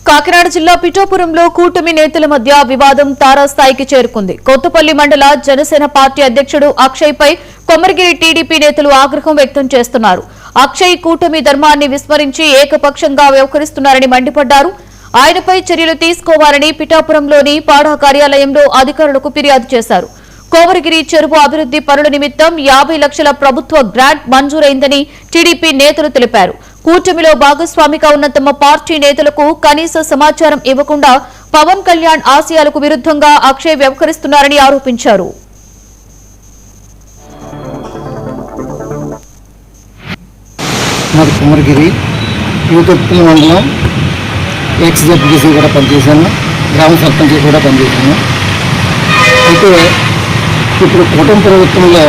కాకినాడ జిల్లా పిఠాపురంలో కూటమి నేతల మధ్య వివాదం తారాస్థాయికి చేరుకుంది. కొత్తపల్లి మండల జనసేన పార్టీ అధ్యక్షుడు అక్షయ్ పై కొమరగిరి టీడీపీ నేతలు ఆగ్రహం వ్యక్తం చేస్తున్నారు. అక్షయ్ కూటమి ధర్మాన్ని విస్మరించి ఏకపక్షంగా వ్యవహరిస్తున్నారని మండిపడ్డారు. ఆయనపై చర్యలు తీసుకోవాలని పిఠాపురంలోని పాడా కార్యాలయంలో అధికారులకు ఫిర్యాదు చేశారు. కోమరగిరి చెరువు అభివృద్ది పనుల నిమిత్తం 50 లక్షల ప్రభుత్వ గ్రాంట్ మంజూరైందని టీడీపీ నేతలు తెలిపారు. కూటమిలో భాగస్వామిగా ఉన్న తమ పార్టీ నేతలకు కనీస సమాచారం ఇవ్వకుండా పవన్ కళ్యాణ్ ఆశయాలకు విరుద్ధంగా అక్షయ్ వ్యవహరిస్తున్నారని ఆరోపించారు. కోమరగిరి యూత్ మండలం ఎక్స్-జెడ్పీసీ కూడా పనిచేశాను, గ్రామ సర్పంచ్ కూడా పనిచేశాను. అయితే ఇప్పుడు కూటమి ప్రభుత్వంలో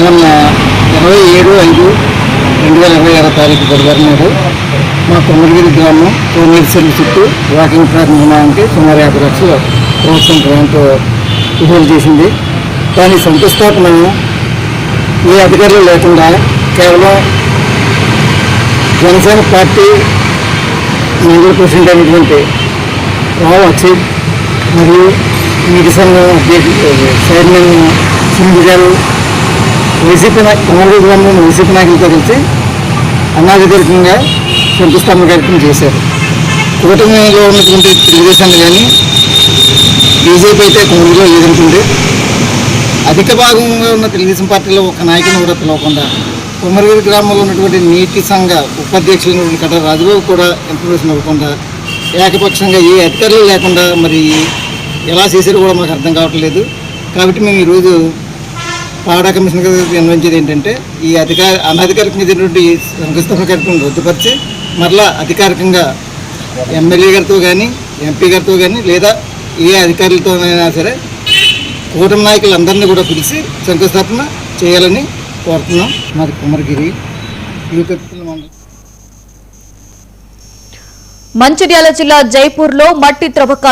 మొన్న 27/5/2026 బుధవారం నాడు మా కొమరగిరి గ్రామం కోనేరు చెరువు చుట్టూ వాకింగ్ ట్రాక్ నిర్మాణానికి సుమారు 50 లక్షలు ప్రభుత్వం గ్రాంట్ విడుదల చేసింది. దాని శంకుస్థాపన ఏ అధికారులు లేకుండా కేవలం జనసేన పార్టీ మండల ప్రెసిడెంట్ అయినటువంటి రావు అక్షయ్ మరియు నీటి సంఘం అధ్యక్షుడు చైర్మన్ సింధు గారు కొమరగిరి గ్రామంలో వైసీపీ నాయకులతో కలిసి అనాధికారికంగా శంకుస్థాపన కార్యక్రమం చేశారు. కూటమిలో ఉన్నటువంటి తెలుగుదేశాన్ని కానీ బీజేపీ అయితే కొమరగిరిలో లేదనుకుంది. అధిక భాగంగా ఉన్న తెలుగుదేశం పార్టీలో ఒక నాయకుని కూడా పిలవకుండా కొమరగిరి గ్రామంలో ఉన్నటువంటి నీటి సంఘ ఉపాధ్యక్షులు కట్ట రాజుబాబు కూడా ఇన్ఫర్మేషన్ ఇవ్వకుండా ఏకపక్షంగా ఏ అధికారులు లేకుండా మరి ఎలా చేశారో కూడా మాకు అర్థం కావట్లేదు. కాబట్టి మేము ఈరోజు పాడా కమిషన్ గారికి నిర్వహించేది ఏంటంటే ఈ అనధికారికంగా జరిగినటువంటి శంకుస్థాపన కార్యక్రమం రద్దుపరిచి మరలా అధికారికంగా ఎమ్మెల్యే గారితో కానీ ఎంపీ గారితో కానీ లేదా ఏ అధికారులతోనైనా సరే కూటమి నాయకులందరినీ కూడా పిలిచి శంకుస్థాపన చేయాలని కోరుతున్నాం. మాది కొమరగిరి యూత్ మండలం. మంచిర్యాల జిల్లా జైపూర్లో మట్టి త్రవ్వకాలు